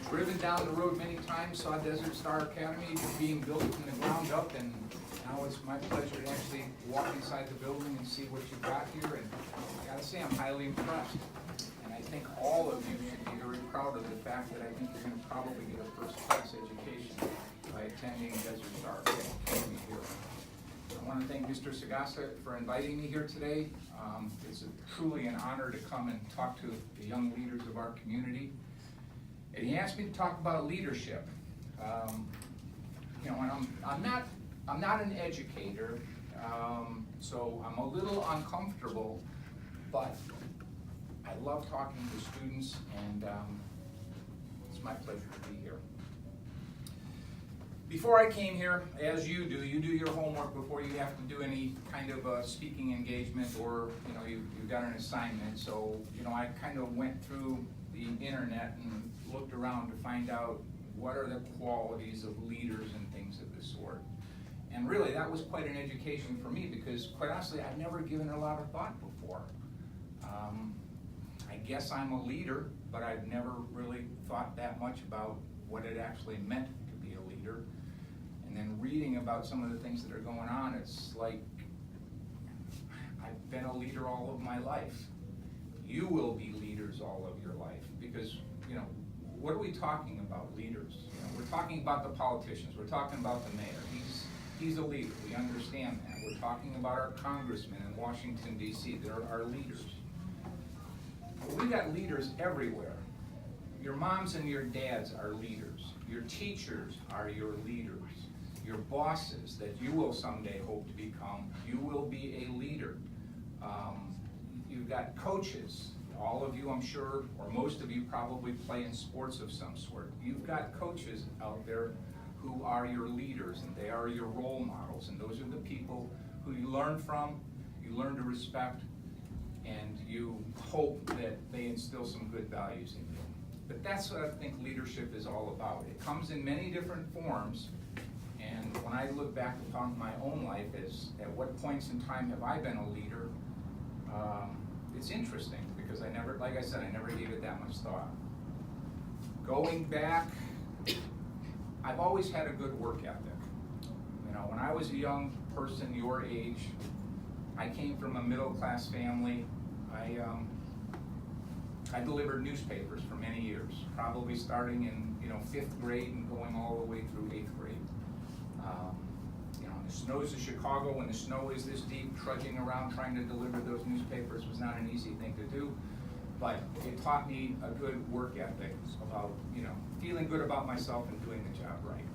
driven down the road many times, saw Desert Star Academy being built from the ground up, and now it's my pleasure to actually walk inside the building and see what you've got here, and I gotta say, I'm highly impressed. And I think all of you should be very proud of the fact that I think you're gonna probably get a first-class education by attending Desert Star Academy here. I want to thank Mr. Sagasa for inviting me here today. It's truly an honor to come and talk to the young leaders of our community. And he asked me to talk about leadership. You know, and I'm not an educator, so I'm a little uncomfortable, but I love talking to students, and it's my pleasure to be here. Before I came here, as you do your homework before you have to do any kind of a speaking engagement, or you know, you've got an assignment. So you know, I kind of went through the internet and looked around to find out what are the qualities of leaders and things of this sort. And really, that was quite an education for me, because quite honestly, I've never given it a lot of thought before. I guess I'm a leader, but I've never really thought that much about what it actually meant to be a leader. And then reading about some of the things that are going on, it's like, I've been a leader all of my life. You will be leaders all of your life, because, you know, what are we talking about, leaders? You know, we're talking about the politicians, we're talking about the mayor. He's a leader, we understand that. We're talking about our congressmen in Washington, D.C., they're our leaders. But we got leaders everywhere. Your moms and your dads are leaders. Your teachers are your leaders. Your bosses that you will someday hope to become, you will be a leader. You've got coaches. All of you, I'm sure, or most of you probably play in sports of some sort. You've got coaches out there who are your leaders, and they are your role models, and those are the people who you learn from, you learn to respect, and you hope that they instill some good values in you. But that's what I think leadership is all about. It comes in many different forms, and when I look back upon my own life as at what points in time have I been a leader, it's interesting, because I never, like I said, I never gave it that much thought. Going back, I've always had a good work ethic. You know, when I was a young person your age, I came from a middle-class family. I delivered newspapers for many years, probably starting in 5th grade and going all the way through 8th grade. The snows of Chicago, when the snow is this deep, trudging around trying to deliver those newspapers was not an easy thing to do, but it taught me a good work ethic about feeling good about myself and doing the job right.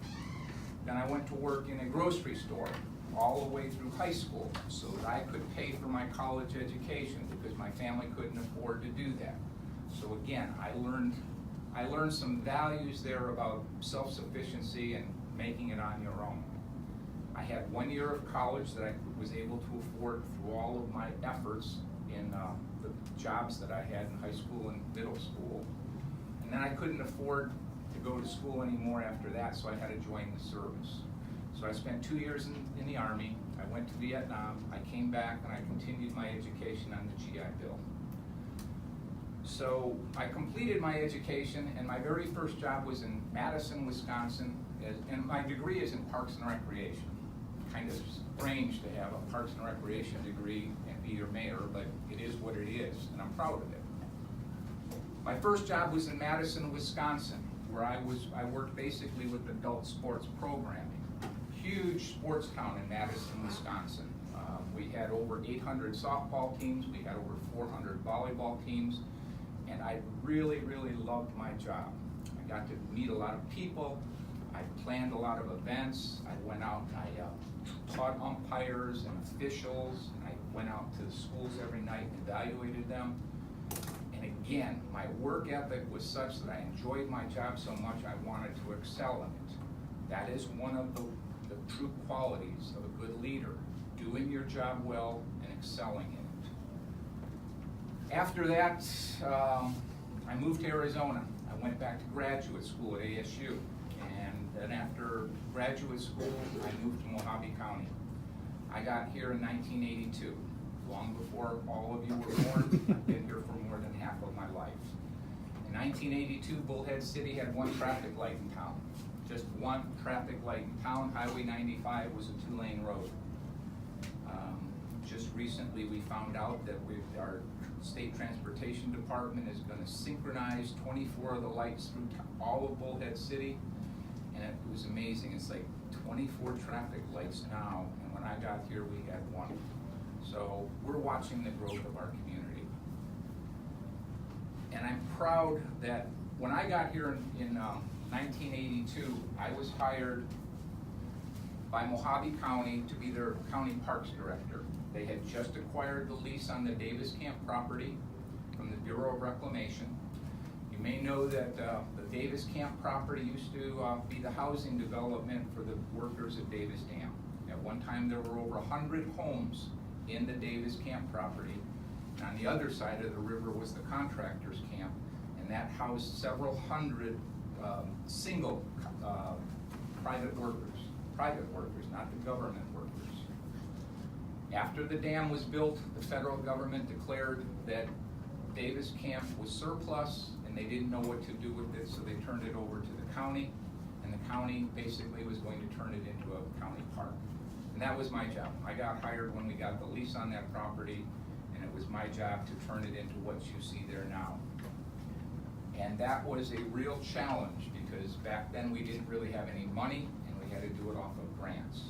Then I went to work in a grocery store all the way through high school so that I could pay for my college education, because my family couldn't afford to do that. So again, I learned some values there about self-sufficiency and making it on your own. I had 1 year of college that I was able to afford through all of my efforts in the jobs that I had in high school and middle school. And then I couldn't afford to go to school anymore after that, so I had to join the service. So I spent 2 years in the Army. I went to Vietnam. I came back and I continued my education on the GI Bill. So I completed my education, and my very first job was in Madison, Wisconsin, and my degree is in Parks and Recreation. Kind of strange to have a Parks and Recreation degree and be your mayor, but it is what it is, and I'm proud of it. My first job was in Madison, Wisconsin, where I worked basically with adult sports programming. Huge sports town in Madison, Wisconsin. We had over 800 softball teams, we had over 400 volleyball teams, and I really, really loved my job. I got to meet a lot of people, I planned a lot of events, I went out and I taught umpires and officials, and I went out to the schools every night and evaluated them. And again, my work ethic was such that I enjoyed my job so much I wanted to excel in it. That is one of the true qualities of a good leader, doing your job well and excelling in it. After that, I moved to Arizona. I went back to graduate school at ASU. And then after graduate school, I moved to Mojave County. I got here in 1982, long before all of you were born. I've been here for more than half of my life. 1982, Bullhead City had one traffic light in town. Just one traffic light in town. Highway 95 was a 2-lane road. Just recently we found out that our state transportation department is going to synchronize 24 of the lights through all of Bullhead City, and it was amazing. It's like 24 traffic lights now, and when I got here we had one. So we're watching the growth of our community. And I'm proud that when I got here in 1982, I was hired by Mojave County to be their county parks director. They had just acquired the lease on the Davis Camp property from the Bureau of Reclamation. You may know that the Davis Camp property used to be the housing development for the workers at Davis Dam. At one time there were over 100 homes in the Davis Camp property. And on the other side of the river was the contractors camp, and that housed several hundred single private workers, not the government workers. After the dam was built, the federal government declared that Davis Camp was surplus and they didn't know what to do with it, so they turned it over to the county, and the county basically was going to turn it into a county park. And that was my job. I got hired when we got the lease on that property, and it was my job to turn it into what you see there now. And that was a real challenge because back then we didn't really have any money and we had to do it off of grants.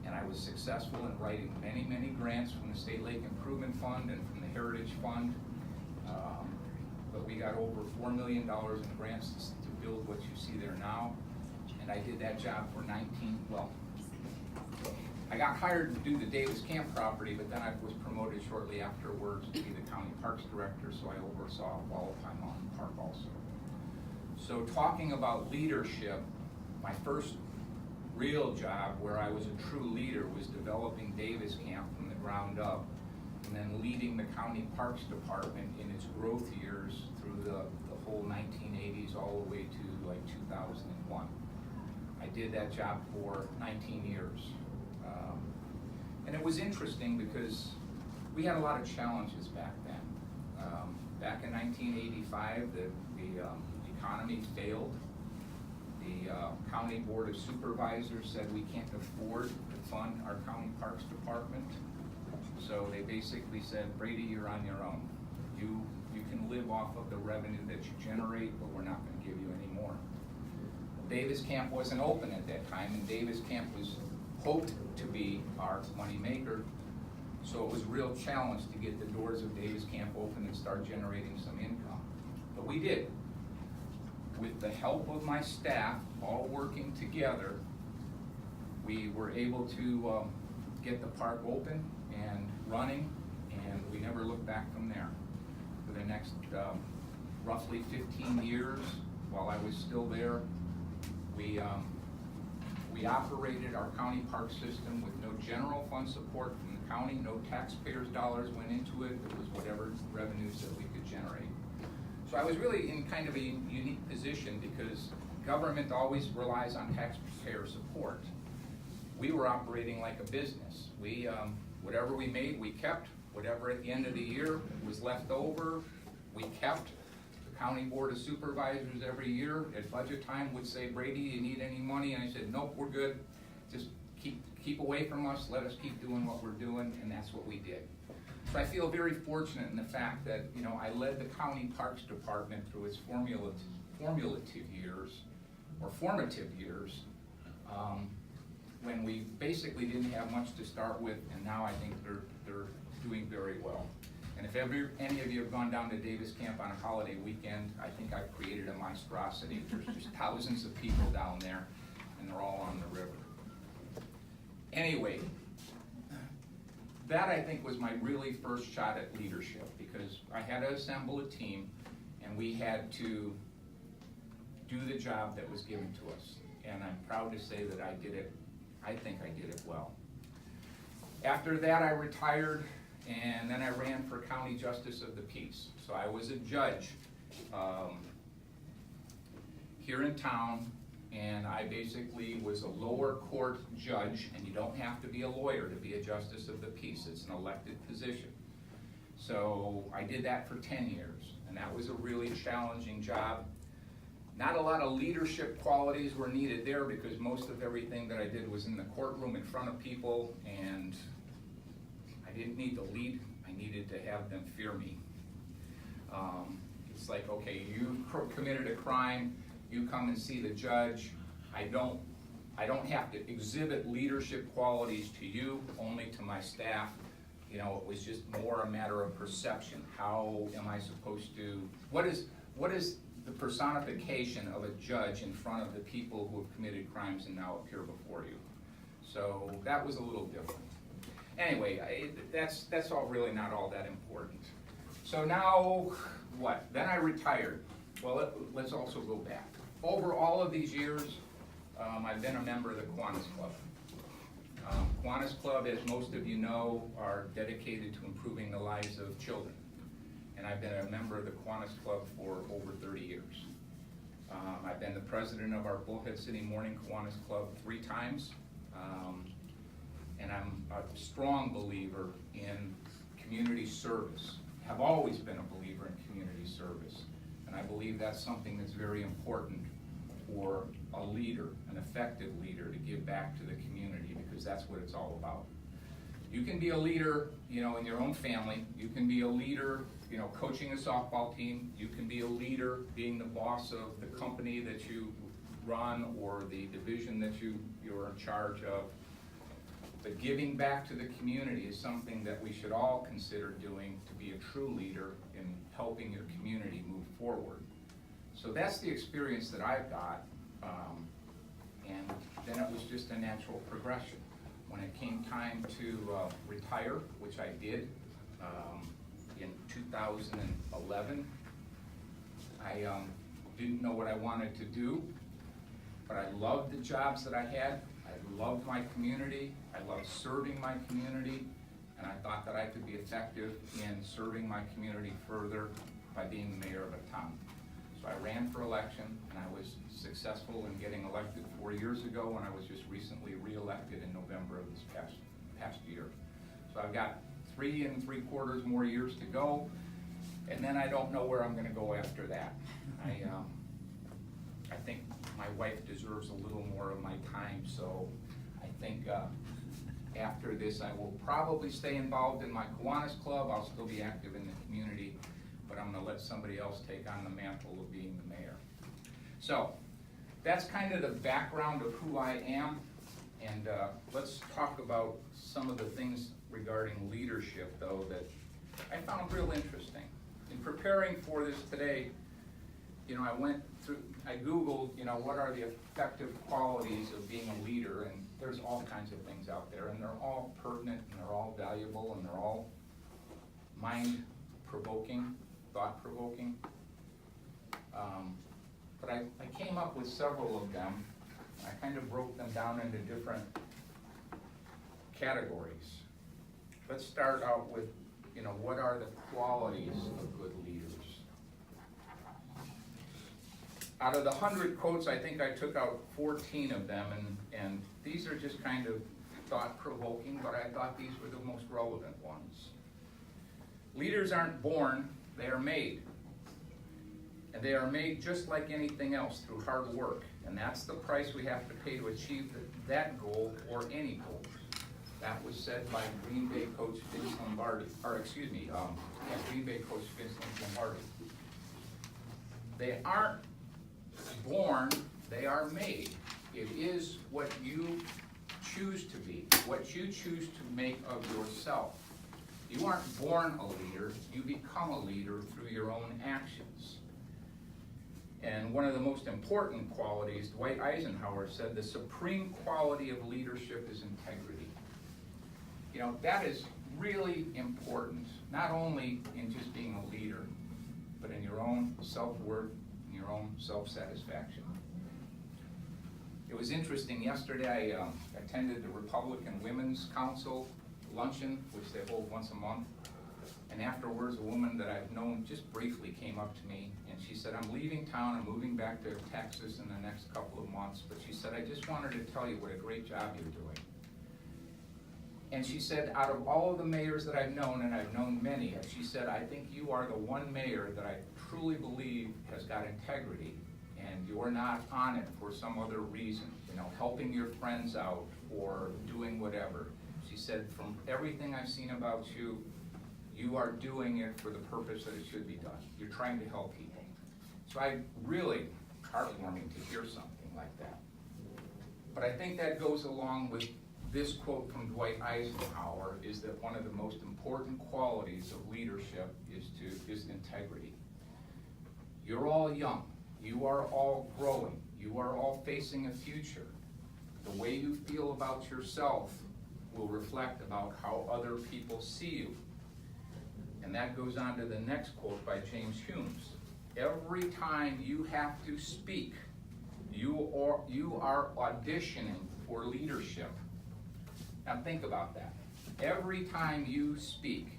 And I was successful in writing many, many grants from the State Lake Improvement Fund and from the Heritage Fund. But we got over $4 million in grants to build what you see there now. And I did that job for I got hired to do the Davis Camp property, but then I was promoted shortly afterwards to be the county parks director, so I oversaw Wallapai Mountain Park also. So talking about leadership, my first real job where I was a true leader was developing Davis Camp from the ground up, and then leading the county parks department in its growth years through the whole 1980s all the way to like 2001. I did that job for 19 years. And it was interesting because we had a lot of challenges back then. Back in 1985, the economy failed. The County Board of Supervisors said we can't afford to fund our county parks department. So they basically said, Brady, you're on your own. You can live off of the revenue that you generate, but we're not going to give you any more. Davis Camp wasn't open at that time, and Davis Camp was hoped to be our money maker. So it was a real challenge to get the doors of Davis Camp open and start generating some income. But we did. With the help of my staff, all working together, we were able to get the park open and running, and we never looked back from there. For the next roughly 15 years, while I was still there, we operated our county park system with no general fund support from the county, no taxpayers' dollars went into it. It was whatever revenues that we could generate. So I was really in kind of a unique position because government always relies on taxpayer support. We were operating like a business. Whatever we made, we kept. Whatever at the end of the year was left over, we kept. The County Board of Supervisors every year at budget time would say, Brady, you need any money? And I said, nope, we're good. Just keep away from us. Let us keep doing what we're doing, and that's what we did. So I feel very fortunate in the fact that, I led the County Parks Department through its formative years, when we basically didn't have much to start with, and now I think they're doing very well. And if any of you have gone down to Davis Camp on a holiday weekend, I think I've created a monstrosity. There's just thousands of people down there, and they're all on the river. Anyway, that I think was my really first shot at leadership, because I had to assemble a team, and we had to do the job that was given to us. And I'm proud to say that I did it. I think I did it well. After that, I retired, and then I ran for County Justice of the Peace. So I was a judge here in town, and I basically was a lower court judge, and you don't have to be a lawyer to be a Justice of the Peace. It's an elected position. So I did that for 10 years. and that was a really challenging job. Not a lot of leadership qualities were needed there because most of everything that I did was in the courtroom in front of people, and I didn't need to lead, I needed to have them fear me. It's like, okay, you committed a crime, you come and see the judge. I don't have to exhibit leadership qualities to you, only to my staff. You know, it was just more a matter of perception. How am I supposed to, what is the personification of a judge in front of the people who have committed crimes and now appear before you? So that was a little different. Anyway, that's all really not all that important. So now what? Then I retired. Well, let's also go back. Over all of these years, I've been a member of the Kiwanis Club. Kiwanis Club, as most of you know, are dedicated to improving the lives of children. And I've been a member of the Kiwanis Club for over 30 years. I've been the president of our Bullhead City Morning Kiwanis Club 3 times. And I'm a strong believer in community service. Have always been a believer in community service. And I believe that's something that's very important for a leader, an effective leader, to give back to the community, because that's what it's all about. You can be a leader, you know, in your own family. You can be a leader, you know, coaching a softball team. You can be a leader being the boss of the company that you run or the division that you're in charge of. But giving back to the community is something that we should all consider doing to be a true leader in helping your community move forward. So that's the experience that I've got, and then it was just a natural progression. When it came time to retire, which I did in 2011, I didn't know what I wanted to do, but I loved the jobs that I had. I loved my community. I loved serving my community, and I thought that I could be effective in serving my community further by being the mayor of a town. So I ran for election, and I was successful in getting elected 4 years ago, and I was just recently re-elected in November of this past year. So I've got 3 3/4 more years to go, and then I don't know where I'm gonna go after that. I think my wife deserves a little more of my time, so I think after this I will probably stay involved in my Kiwanis Club. I'll still be active in the community, but I'm gonna let somebody else take on the mantle of being the mayor. So that's kind of the background of who I am, and let's talk about some of the things regarding leadership, though, that I found real interesting. In preparing for this today, you know, I Googled, you know, what are the effective qualities of being a leader, and there's all kinds of things out there, and they're all pertinent, and they're all valuable, and they're all mind-provoking, thought-provoking. But I came up with several of them. I kind of broke them down into different categories. Let's start out with, you know, what are the qualities of good leaders? Out of the 100 quotes, I think I took out 14 of them, and these are just kind of thought-provoking, but I thought these were the most relevant ones. Leaders aren't born, they are made. And they are made just like anything else, through hard work. And that's the price we have to pay to achieve that goal, or any goal. That was said by Green Bay coach Vince Lombardi, Green Bay coach Vince Lombardi. They aren't born, they are made. It is what you choose to be, what you choose to make of yourself. You aren't born a leader, you become a leader through your own actions. And one of the most important qualities, Dwight Eisenhower said, the supreme quality of leadership is integrity. You know, that is really important, not only in just being a leader, but in your own self-worth, in your own self-satisfaction. It was interesting, yesterday I attended the Republican Women's Council luncheon, which they hold once a month. And afterwards, a woman that I've known just briefly came up to me, and she said, I'm leaving town, I'm moving back to Texas in the next couple of months, but she said, I just wanted to tell you what a great job you're doing. And she said, out of all of the mayors that I've known, and I've known many, she said, I think you are the one mayor that I truly believe has got integrity, and you're not on it for some other reason, helping your friends out or doing whatever. She said, from everything I've seen about you, you are doing it for the purpose that it should be done. You're trying to help people. So I really heartwarming to hear something like that. But I think that goes along with this quote from Dwight Eisenhower, is that one of the most important qualities of leadership is integrity. You're all young. You are all growing. You are all facing a future. The way you feel about yourself will reflect about how other people see you. And that goes on to the next quote by James Humes. Every time you have to speak, you are auditioning for leadership. Now think about that. Every time you speak,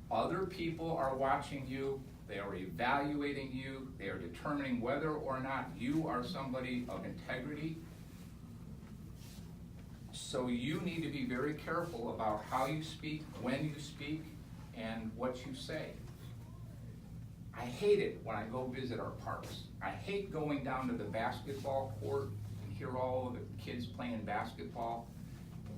other people are watching you, they are evaluating you, they are determining whether or not you are somebody of integrity. So you need to be very careful about how you speak, when you speak, and what you say. I hate it when I go visit our parks. I hate going down to the basketball court and hear all of the kids playing basketball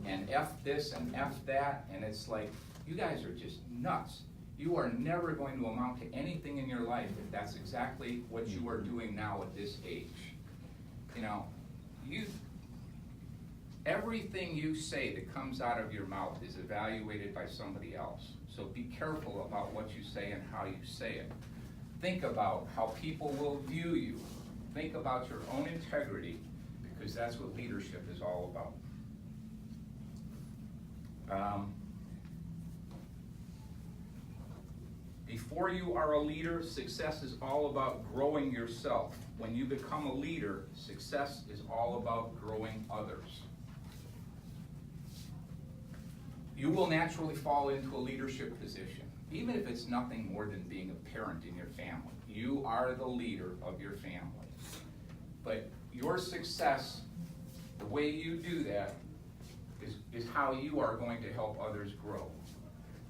and F this and F that, and it's like, you guys are just nuts. You are never going to amount to anything in your life if that's exactly what you are doing now at this age. Everything you say that comes out of your mouth is evaluated by somebody else. So be careful about what you say and how you say it. Think about how people will view you. Think about your own integrity, because that's what leadership is all about. Before you are a leader, success is all about growing yourself. When you become a leader, success is all about growing others. You will naturally fall into a leadership position, even if it's nothing more than being a parent in your family. You are the leader of your family. But your success, the way you do that, is how you are going to help others grow.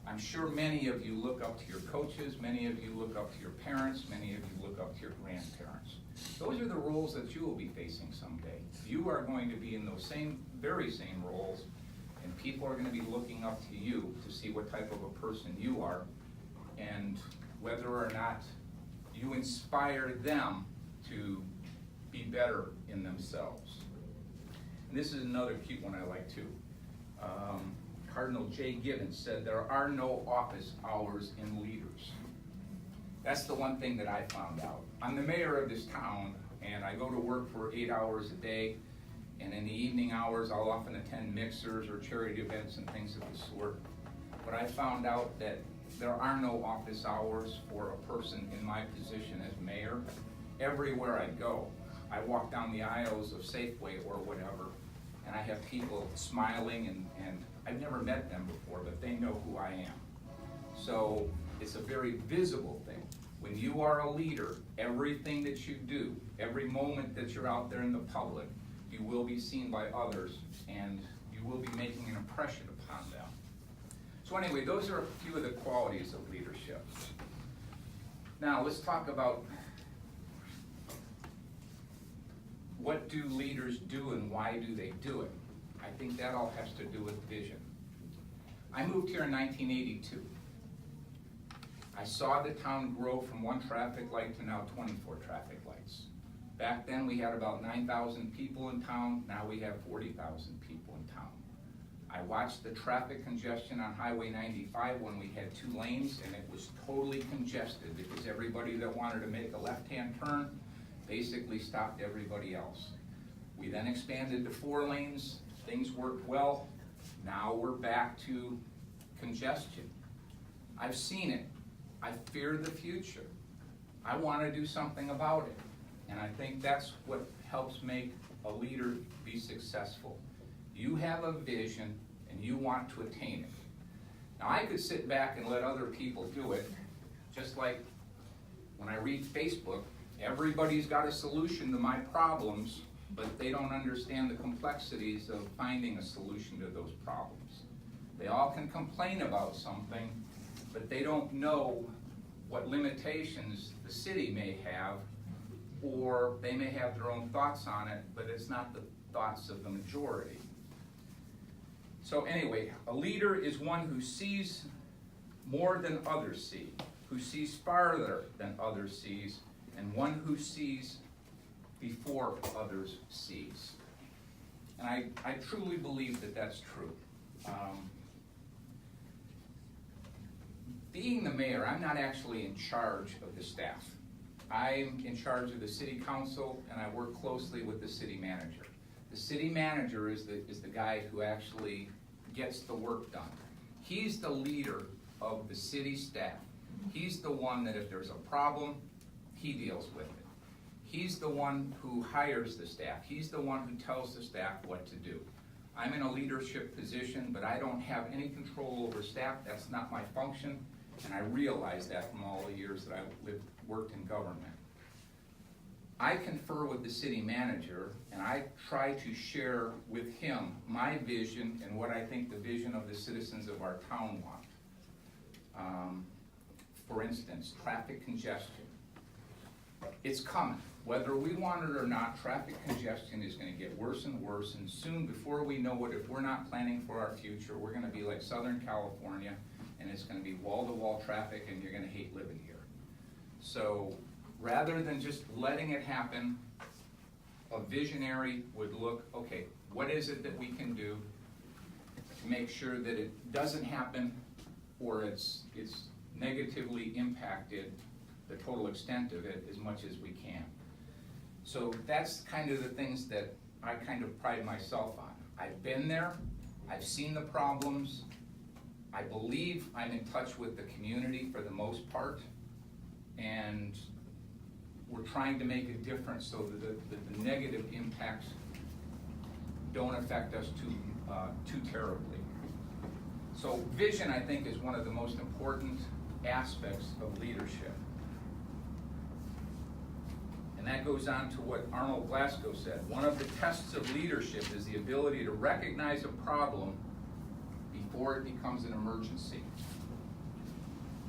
I'm sure many of you look up to your coaches, many of you look up to your parents, many of you look up to your grandparents. Those are the roles that you will be facing someday. You are going to be in those very same roles, and people are going to be looking up to you to see what type of a person you are, and whether or not you inspire them to be better in themselves. And this is another cute one I like too. Cardinal J. Gibbons said, there are no office hours in leaders. That's the one thing that I found out. I'm the mayor of this town, and I go to work for 8 hours a day, and in the evening hours I'll often attend mixers or charity events and things of the sort. But I found out that there are no office hours for a person in my position as mayor. Everywhere I go, I walk down the aisles of Safeway or whatever, and I have people smiling, and I've never met them before, but they know who I am. So it's a very visible thing. When you are a leader, everything that you do, every moment that you're out there in the public, you will be seen by others, and you will be making an impression upon them. So anyway, those are a few of the qualities of leadership. Now let's talk about what do leaders do and why do they do it? I think that all has to do with vision. I moved here in 1982. I saw the town grow from 1 traffic light to now 24 traffic lights. Back then we had about 9,000 people in town, now we have 40,000 people in town. I watched the traffic congestion on Highway 95 when we had 2 lanes, and it was totally congested because everybody that wanted to make a left-hand turn basically stopped everybody else. We then expanded to 4 lanes, things worked well. Now we're back to congestion. I've seen it. I fear the future. I want to do something about it. And I think that's what helps make a leader be successful. You have a vision and you want to attain it. Now I could sit back and let other people do it, just like when I read Facebook, everybody's got a solution to my problems, but they don't understand the complexities of finding a solution to those problems. They all can complain about something, but they don't know what limitations the city may have, or they may have their own thoughts on it, but it's not the thoughts of the majority. So anyway, a leader is one who sees more than others see, who sees farther than others sees, and one who sees before others sees. And I truly believe that that's true. Being the mayor, I'm not actually in charge of the staff. I'm in charge of the city council, and I work closely with the city manager. The city manager is the guy who actually gets the work done. He's the leader of the city staff. He's the one that if there's a problem, he deals with it. He's the one who hires the staff. He's the one who tells the staff what to do. I'm in a leadership position, but I don't have any control over staff. That's not my function, and I realize that from all the years that I've worked in government. I confer with the city manager, and I try to share with him my vision and what I think the vision of the citizens of our town want. For instance, traffic congestion. It's coming. Whether we want it or not, traffic congestion is going to get worse and worse, and soon, before we know it, if we're not planning for our future, we're going to be like Southern California, and it's going to be wall-to-wall traffic, and you're going to hate living here. So rather than just letting it happen, a visionary would look, okay, what is it that we can do to make sure that it doesn't happen, or it's negatively impacted the total extent of it as much as we can. So that's kind of the things that I kind of pride myself on. I've been there, I've seen the problems, I believe I'm in touch with the community for the most part, and we're trying to make a difference so that the negative impacts don't affect us too terribly. So vision, I think, is one of the most important aspects of leadership. And that goes on to what Arnold Glasgow said. One of the tests of leadership is the ability to recognize a problem before it becomes an emergency.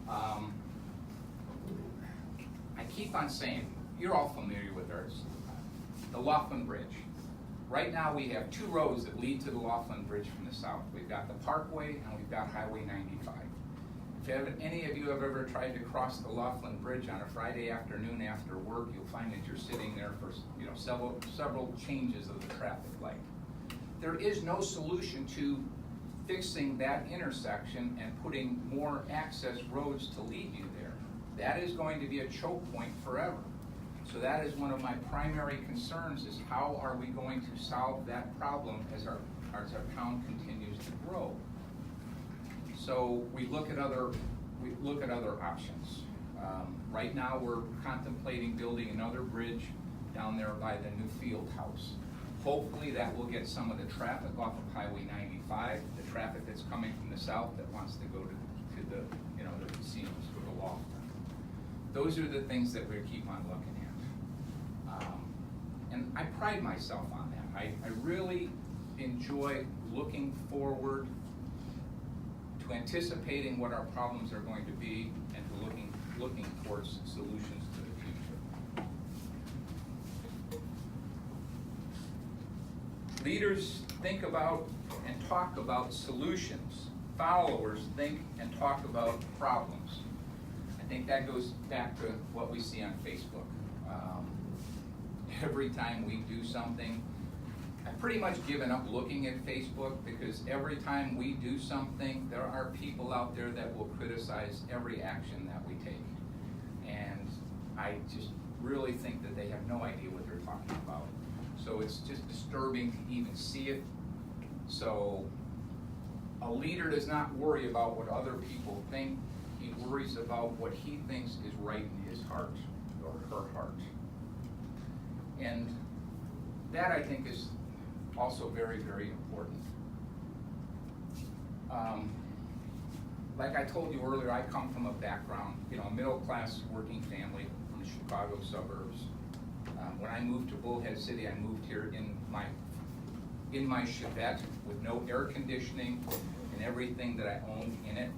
I keep on saying, you're all familiar with the Laughlin Bridge. Right now we have two roads that lead to the Laughlin Bridge from the south. We've got the Parkway and we've got Highway 95. If any of you have ever tried to cross the Laughlin Bridge on a Friday afternoon after work, you'll find that you're sitting there for several changes of the traffic light. There is no solution to fixing that intersection and putting more access roads to lead you there. That is going to be a choke point forever. So that is one of my primary concerns, is how are we going to solve that problem as our town continues to grow. So we look at other options. Right now we're contemplating building another bridge down there by the new field house. Hopefully that will get some of the traffic off of Highway 95, the traffic that's coming from the south that wants to go to the casinos, to the Laughlin. Those are the things that we keep on looking at. And I pride myself on that. I really enjoy looking forward to anticipating what our problems are going to be and to looking towards solutions to the future. Leaders think about and talk about solutions. Followers think and talk about problems. I think that goes back to what we see on Facebook. Every time we do something, I've pretty much given up looking at Facebook, because every time we do something, there are people out there that will criticize every action that we take. And I just really think that they have no idea what they're talking about. So it's just disturbing to even see it. So a leader does not worry about what other people think. He worries about what he thinks is right in his heart or her heart. And that, I think, is also very, very important. Like I told you earlier, I come from a background, a middle-class working family from the Chicago suburbs. When I moved to Bullhead City, I moved here in my Chevette with no air conditioning, and everything that I owned in it.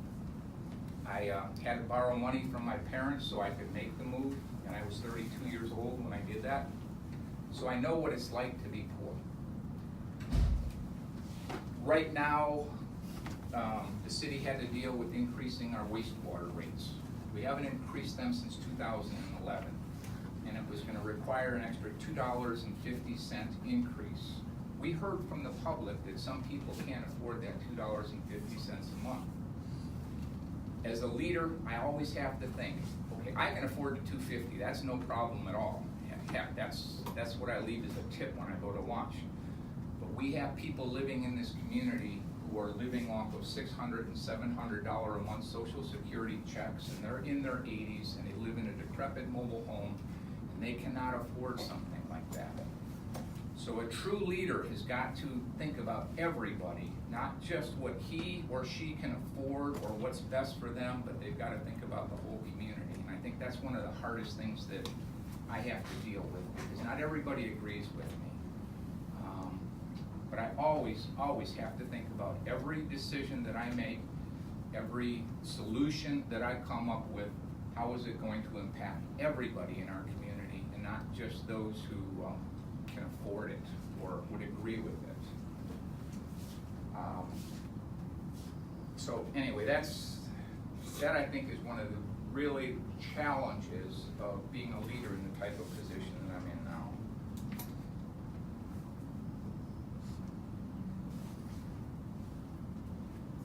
I had to borrow money from my parents so I could make the move, and I was 32 years old when I did that. So I know what it's like to be poor. Right now, the city had to deal with increasing our wastewater rates. We haven't increased them since 2011, and it was gonna require an extra $2.50 increase. We heard from the public that some people can't afford that $2.50 a month. As a leader, I always have to think, okay, I can afford the $2.50, that's no problem at all. Heck, that's what I leave as a tip when I go to lunch. But we have people living in this community who are living off of $600 and $700 a month Social Security checks, and they're in their 80s, and they live in a decrepit mobile home, and they cannot afford something like that. So a true leader has got to think about everybody, not just what he or she can afford or what's best for them, but they've got to think about the whole community. And I think that's one of the hardest things that I have to deal with, because not everybody agrees with me. But I always have to think about every decision that I make, every solution that I come up with, how is it going to impact everybody in our community, and not just those who can afford it or would agree with it. So anyway, that I think is one of the really challenges of being a leader in the type of position that I'm in now.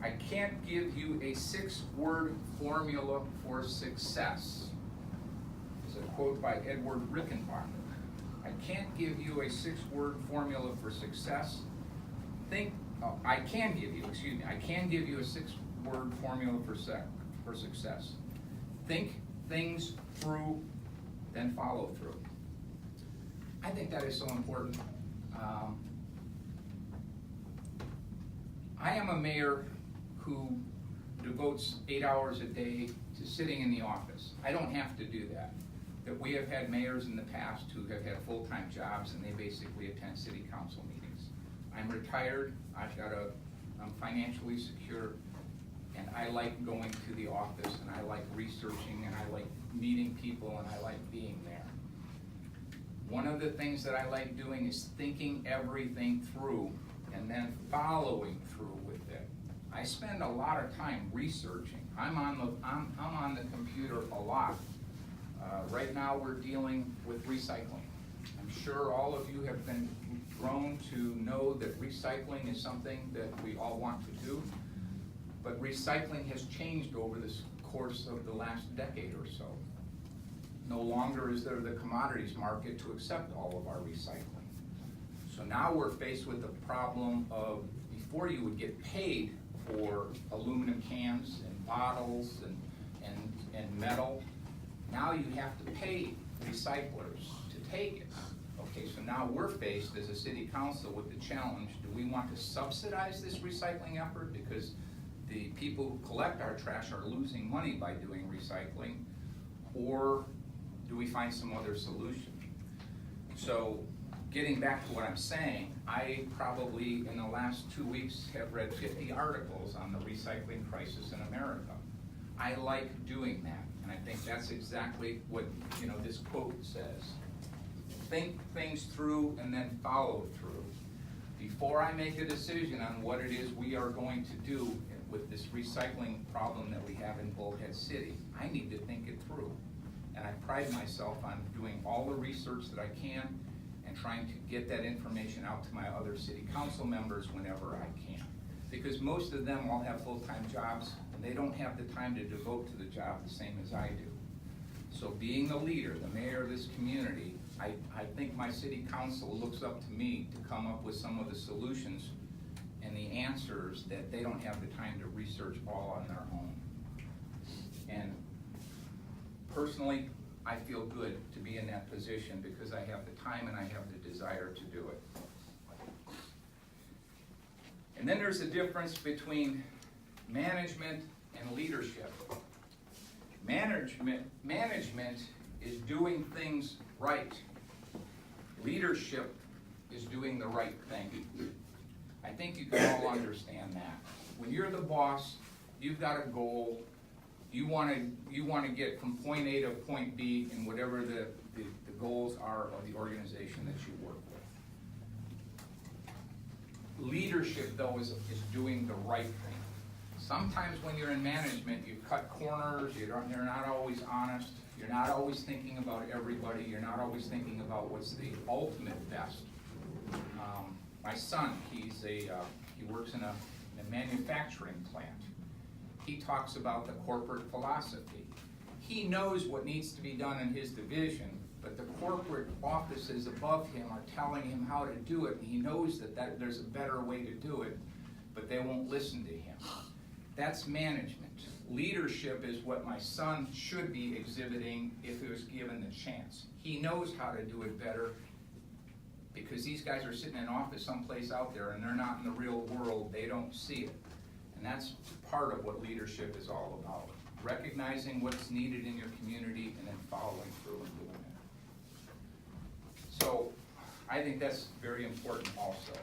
I can't give you a 6-word formula for success. This is a quote by Edward Rickenbacker. I can't give you a 6-word formula for success. I can give you a 6-word formula for success. Think things through, then follow through. I think that is so important. I am a mayor who devotes 8 hours a day to sitting in the office. I don't have to do that. That we have had mayors in the past who have had full-time jobs, and they basically attend city council meetings. I'm retired, I'm financially secure, and I like going to the office, and I like researching, and I like meeting people, and I like being there. One of the things that I like doing is thinking everything through and then following through with it. I spend a lot of time researching. I'm on the computer a lot. Right now we're dealing with recycling. I'm sure all of you have been grown to know that recycling is something that we all want to do, but recycling has changed over the course of the last decade or so. No longer is there the commodities market to accept all of our recycling. So now we're faced with the problem of, before you would get paid for aluminum cans and bottles and metal, now you have to pay recyclers to take it. Okay, so now we're faced as a city council with the challenge, do we want to subsidize this recycling effort because the people who collect our trash are losing money by doing recycling, or do we find some other solution? So getting back to what I'm saying, I probably in the last 2 weeks have read 50 articles on the recycling crisis in America. I like doing that, and I think that's exactly what this quote says. Think things through and then follow through. Before I make a decision on what it is we are going to do with this recycling problem that we have in Bullhead City, I need to think it through. And I pride myself on doing all the research that I can and trying to get that information out to my other city council members whenever I can. Because most of them all have full-time jobs, and they don't have the time to devote to the job the same as I do. So being the leader, the mayor of this community, I think my city council looks up to me to come up with some of the solutions and the answers that they don't have the time to research all on their own. And personally, I feel good to be in that position because I have the time and I have the desire to do it. And then there's a difference between management and leadership. Management is doing things right. Leadership is doing the right thing. I think you can all understand that. when you're the boss, you've got a goal. You want to get from point A to point B in whatever the goals are of the organization that you work with. Leadership, though, is doing the right thing. Sometimes when you're in management, you cut corners, you're not always honest, you're not always thinking about everybody, you're not always thinking about what's the ultimate best. My son, he works in a manufacturing plant. He talks about the corporate philosophy. He knows what needs to be done in his division, but the corporate offices above him are telling him how to do it, and he knows that there's a better way to do it, but they won't listen to him. That's management. Leadership is what my son should be exhibiting if he was given the chance. He knows how to do it better because these guys are sitting in an office someplace out there and they're not in the real world. They don't see it. And that's part of what leadership is all about. Recognizing what's needed in your community and then following through and doing it. So I think that's very important also.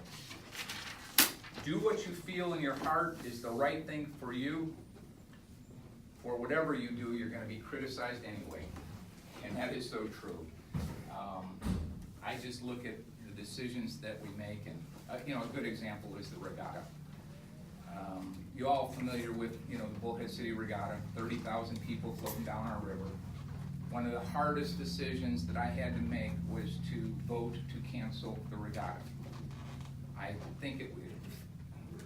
Do what you feel in your heart is the right thing for you. For whatever you do, you're going to be criticized anyway. And that is so true. I just look at the decisions that we make, and a good example is the Regatta. You all familiar with the Bullhead City Regatta, 30,000 people floating down our river. One of the hardest decisions that I had to make was to vote to cancel the regatta. I think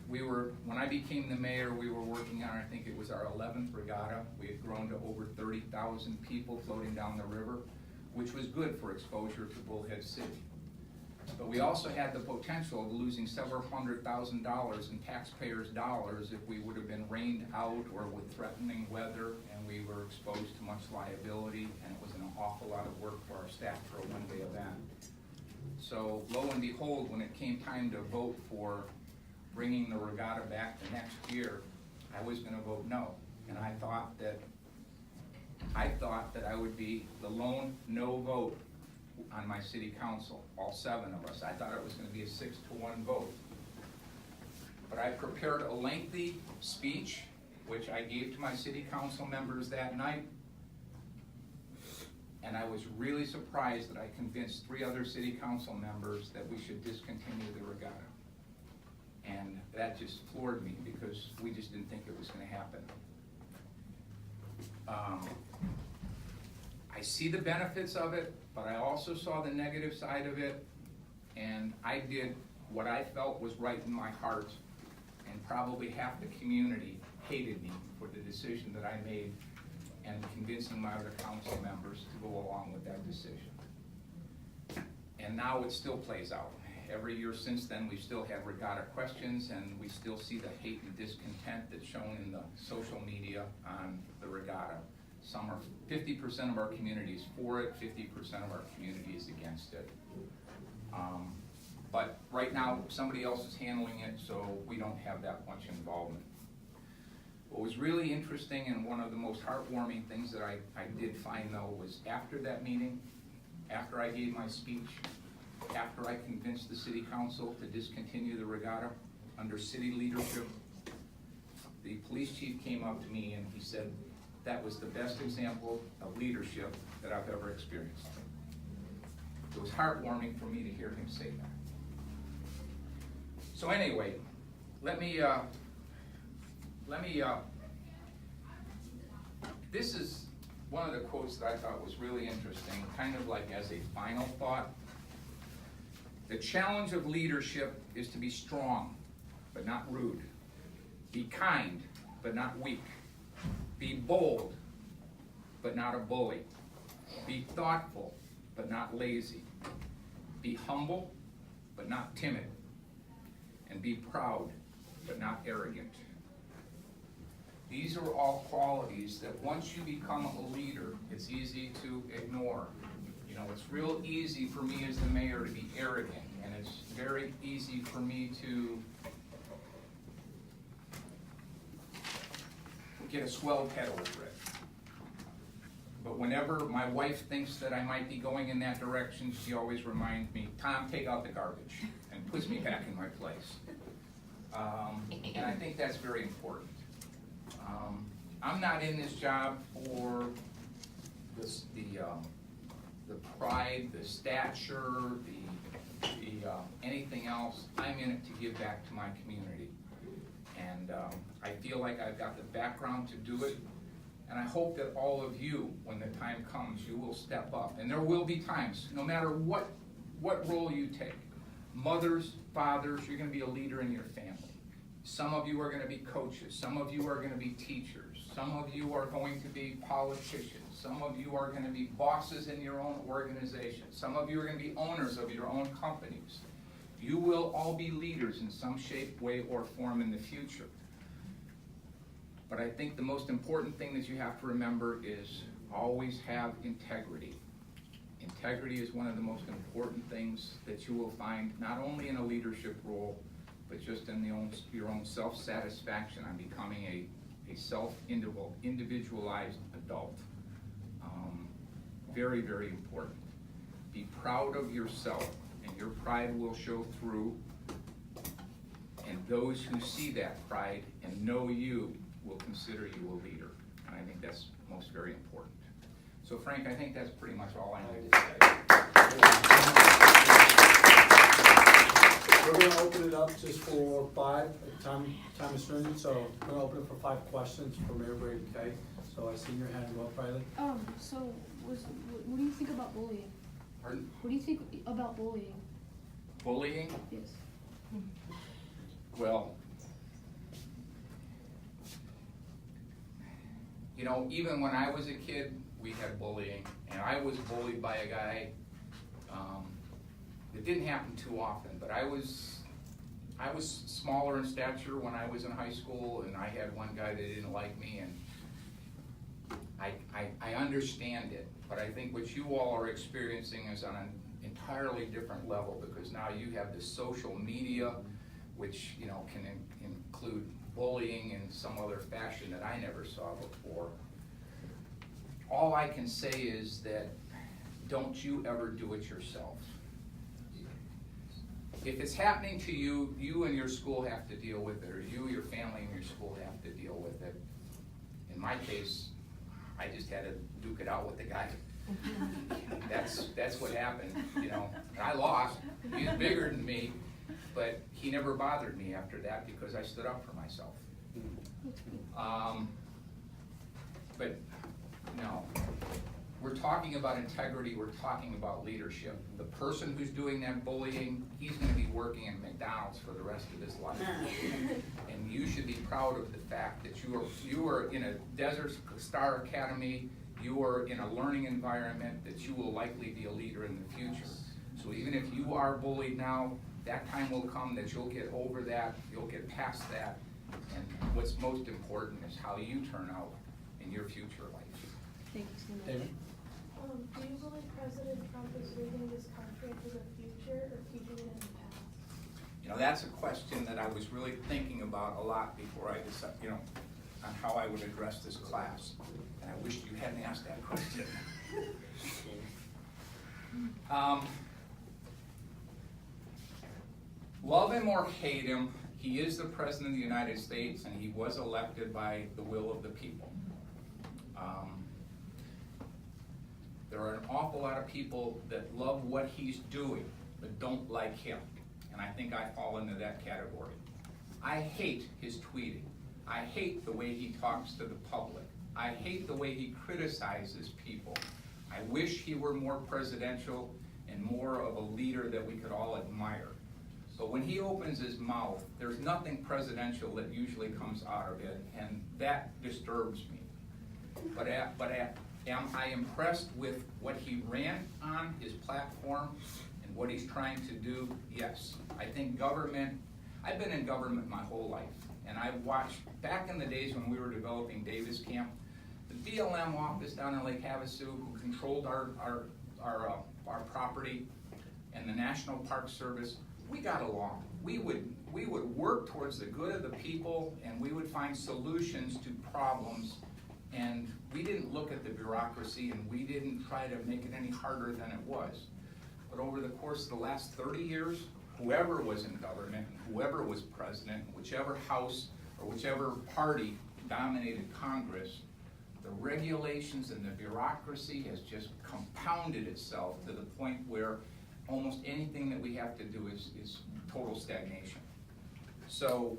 when I became the mayor, we were working on, I think it was our 11th regatta. We had grown to over 30,000 people floating down the river, which was good for exposure to Bullhead City. But we also had the potential of losing several $100,000 in taxpayers' dollars if we would have been rained out or with threatening weather and we were exposed to much liability, and it was an awful lot of work for our staff for a one-day event. So lo and behold, when it came time to vote for bringing the regatta back the next year, I was going to vote no. And I thought that I would be the lone no vote on my city council, all 7 of us. I thought it was going to be a 6-1 vote. But I prepared a lengthy speech, which I gave to my city council members that night. And I was really surprised that I convinced 3 other city council members that we should discontinue the regatta. And that just floored me because we just didn't think it was going to happen. I see the benefits of it, but I also saw the negative side of it, and I did what I felt was right in my heart, and probably half the community hated me for the decision that I made and convincing my other council members to go along with that decision. And now it still plays out. Every year since then, we've still had regatta questions, and we still see the hate and discontent that's shown in the social media on the regatta. 50% of our community is for it, 50% of our community is against it. But right now, somebody else is handling it, so we don't have that much involvement. What was really interesting and one of the most heartwarming things that I did find, though, was after that meeting, after I gave my speech, after I convinced the city council to discontinue the regatta under city leadership, the police chief came up to me and he said, that was the best example of leadership that I've ever experienced. It was heartwarming for me to hear him say that. So anyway, this is one of the quotes that I thought was really interesting, kind of like as a final thought. The challenge of leadership is to be strong, but not rude. Be kind, but not weak. Be bold, but not a bully. Be thoughtful, but not lazy. Be humble, but not timid. And be proud, but not arrogant. These are all qualities that once you become a leader, it's easy to ignore. It's real easy for me as the mayor to be arrogant, and it's very easy for me to get a swelled head over it. But whenever my wife thinks that I might be going in that direction, she always reminds me, Tom, take out the garbage, and puts me back in my place. And I think that's very important. I'm not in this job for the pride, the stature, anything else. I'm in it to give back to my community. And I feel like I've got the background to do it. And I hope that all of you, when the time comes, you will step up. And there will be times, no matter what role you take. Mothers, fathers, you're going to be a leader in your family. Some of you are going to be coaches. Some of you are going to be teachers. Some of you are going to be politicians. Some of you are going to be bosses in your own organization. Some of you are going to be owners of your own companies. You will all be leaders in some shape, way, or form in the future. But I think the most important thing that you have to remember is always have integrity. Integrity is one of the most important things that you will find, not only in a leadership role, but just in your own self-satisfaction on becoming a self-individualized adult. Very, very important. Be proud of yourself, and your pride will show through. And those who see that pride and know you will consider you a leader. And I think that's most very important. So Frank, I think that's pretty much all I need to say. We're going to open it up just for 5. Time is stringent, so we're going to open it for 5 questions for Mayor Brady, okay? So I see your hand go up, Riley. So what do you think about bullying? Pardon? What do you think about bullying? Bullying? Yes. Well, you know, even when I was a kid, we had bullying, and I was bullied by a guy. It didn't happen too often, but I was smaller in stature when I was in high school, and I had one guy that didn't like me, and I understand it, but I think what you all are experiencing is on an entirely different level, because now you have the social media, which, you know, can include bullying in some other fashion that I never saw before. All I can say is that don't you ever do it yourself. If it's happening to you, you and your school have to deal with it, or you, your family, and your school have to deal with it. In my case, I just had to duke it out with the guy. That's what happened, you know. And I lost. He was bigger than me, but he never bothered me after that because I stood up for myself. But no, we're talking about integrity, we're talking about leadership. The person who's doing that bullying, he's going to be working at McDonald's for the rest of his life. And you should be proud of the fact that you are in a Desert Star Academy, you are in a learning environment, that you will likely be a leader in the future. So even if you are bullied now, that time will come that you'll get over that, you'll get past that, and what's most important is how you turn out in your future life. Thank you so much. David? Do you believe President Trump is leading this country into the future or keeping it in the past? You know, that's a question that I was really thinking about a lot before I decided, you know, on how I would address this class. And I wished you hadn't asked that question. Love him or hate him, he is the President of the United States, and he was elected by the will of the people. There are an awful lot of people that love what he's doing, but don't like him. And I think I fall into that category. I hate his tweeting. I hate the way he talks to the public. I hate the way he criticizes people. I wish he were more presidential and more of a leader that we could all admire. But when he opens his mouth, there's nothing presidential that usually comes out of it, and that disturbs me. But am I impressed with what he ran on, his platform, and what he's trying to do? Yes. I think government, I've been in government my whole life, and I watched, back in the days when we were developing Davis Camp, the BLM office down in Lake Havasu, who controlled our property, and the National Park Service, we got along. We would work towards the good of the people, and we would find solutions to problems, and we didn't look at the bureaucracy, and we didn't try to make it any harder than it was. But over the course of the last 30 years, whoever was in government, whoever was president, whichever house or whichever party dominated Congress, the regulations and the bureaucracy has just compounded itself to the point where almost anything that we have to do is total stagnation. So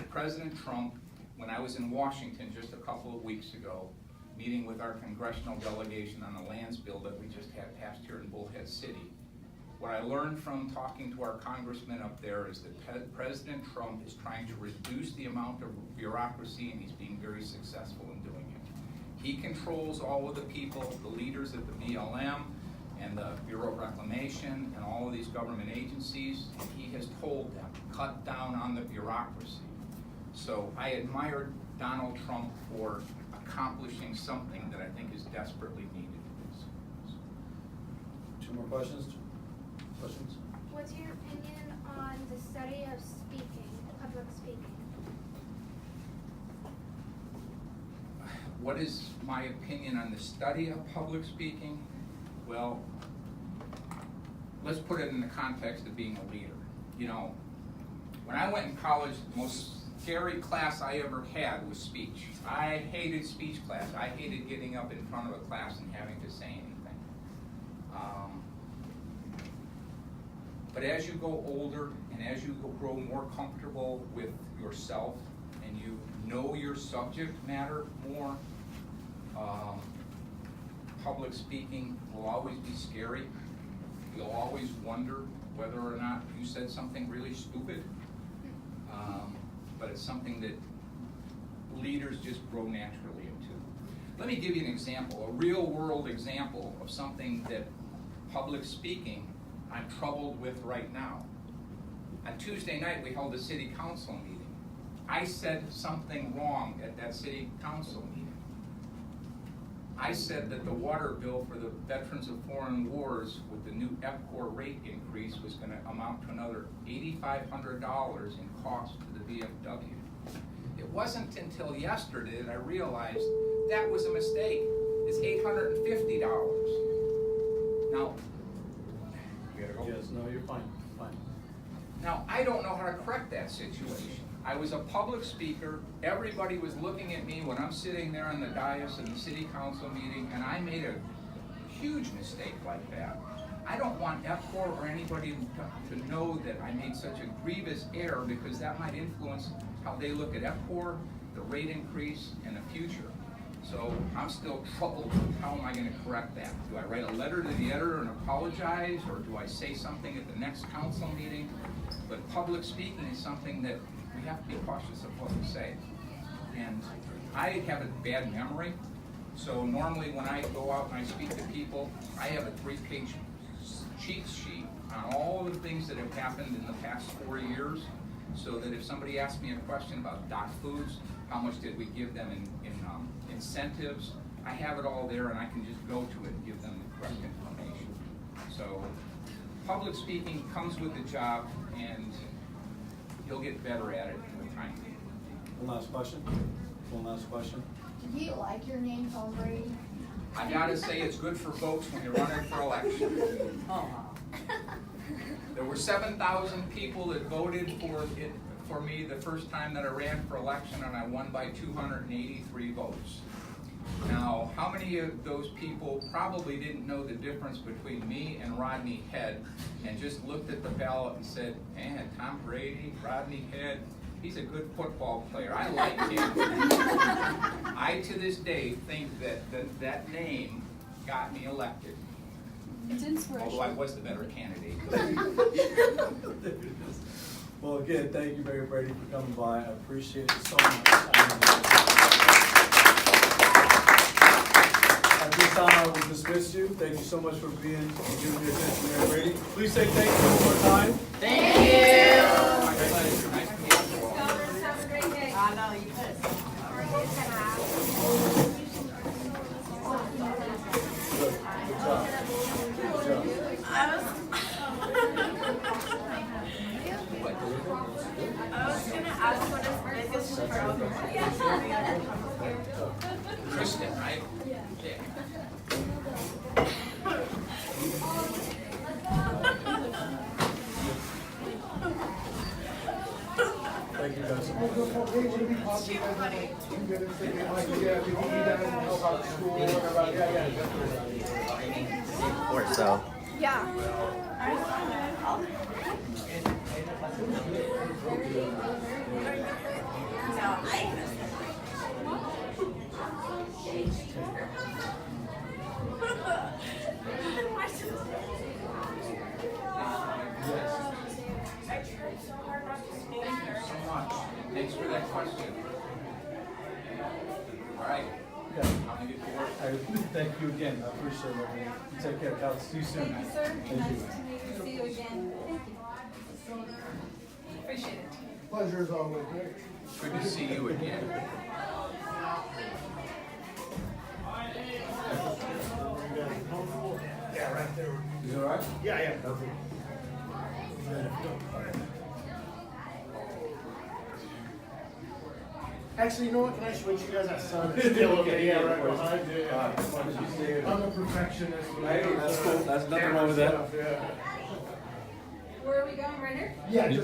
President Trump, when I was in Washington just a couple of weeks ago, meeting with our congressional delegation on the lands bill that we just had passed here in Bullhead City, what I learned from talking to our congressmen up there is that President Trump is trying to reduce the amount of bureaucracy, and he's being very successful in doing it. He controls all of the people, the leaders of the BLM and the Bureau of Reclamation and all of these government agencies, and he has told them, cut down on the bureaucracy. So I admire Donald Trump for accomplishing something that I think is desperately needed. Two more questions? Questions? What's your opinion on the study of speaking, public speaking? What is my opinion on the study of public speaking? Well, let's put it in the context of being a leader. You know, when I went in college, the most scary class I ever had was speech. I hated speech class. I hated getting up in front of a class and having to say anything. But as you go older and as you grow more comfortable with yourself and you know your subject matter more, public speaking will always be scary. You'll always wonder whether or not you said something really stupid. But it's something that leaders just grow naturally into. Let me give you an example, a real world example of something that public speaking I'm troubled with right now. On Tuesday night, we held a city council meeting. I said something wrong at that city council meeting. I said that the water bill for the veterans of foreign wars with the new EPCOR rate increase was going to amount to another $8,500 in cost to the VFW. It wasn't until yesterday that I realized that was a mistake. It's $850. Now, we gotta go? Yes, no, you're fine, fine. Now, I don't know how to correct that situation. I was a public speaker, everybody was looking at me when I'm sitting there on the dais in the city council meeting, and I made a huge mistake like that. I don't want EPCOR or anybody to know that I made such a grievous error, because that might influence how they look at EPCOR, the rate increase, and the future. So I'm still troubled with how am I going to correct that? Do I write a letter to the editor and apologize, or do I say something at the next council meeting? But public speaking is something that we have to be cautious of what we say. And I have a bad memory, so normally when I go out and I speak to people, I have a 3-page cheat sheet on all the things that have happened in the past 4 years, so that if somebody asks me a question about Doc Foods, how much did we give them in incentives, I have it all there and I can just go to it and give them the correct information. So public speaking comes with the job, and you'll get better at it with time. One last question? One last question? Do you like your name, Tom Brady? I gotta say, it's good for votes when you're running for election. There were 7,000 people that voted for me the first time that I ran for election, and I won by 283 votes. Now, how many of those people probably didn't know the difference between me and Rodney Head and just looked at the ballot and said, man, Tom Brady, Rodney Head, he's a good football player. I like him. I, to this day, think that name got me elected. It's inspirational. Although I was the better candidate. Well, again, thank you, Mayor Brady, for coming by. I appreciate it so much. At this time, I will dismiss you. Thank you so much for giving me attention, Mayor Brady. Please say thank you one more time. Thank you. Nice to meet you all. Have a great day. I know, you could. Good job. Good job. I was gonna ask what his biggest struggle is. Kristen, right? Yeah. you guys. Too funny. Or so. Yeah. So much. Thanks for that question. All right, Yeah. I'm gonna get to work. I thank you again, I appreciate it, man. Take care, Cal, see you soon. Thank you, sir. Thank Nice you. to see you again. Thank you. Appreciate it. Pleasure as always, Rick. Good to see you again. Yeah, right there. Is it all right? Yeah, yeah, perfect. Actually, you know what? Can I switch you guys? That sun is still over there right behind you. I'm a perfectionist. Hey, that's cool. That's nothing wrong with that. Yeah. Where are we going, right here? Yeah, just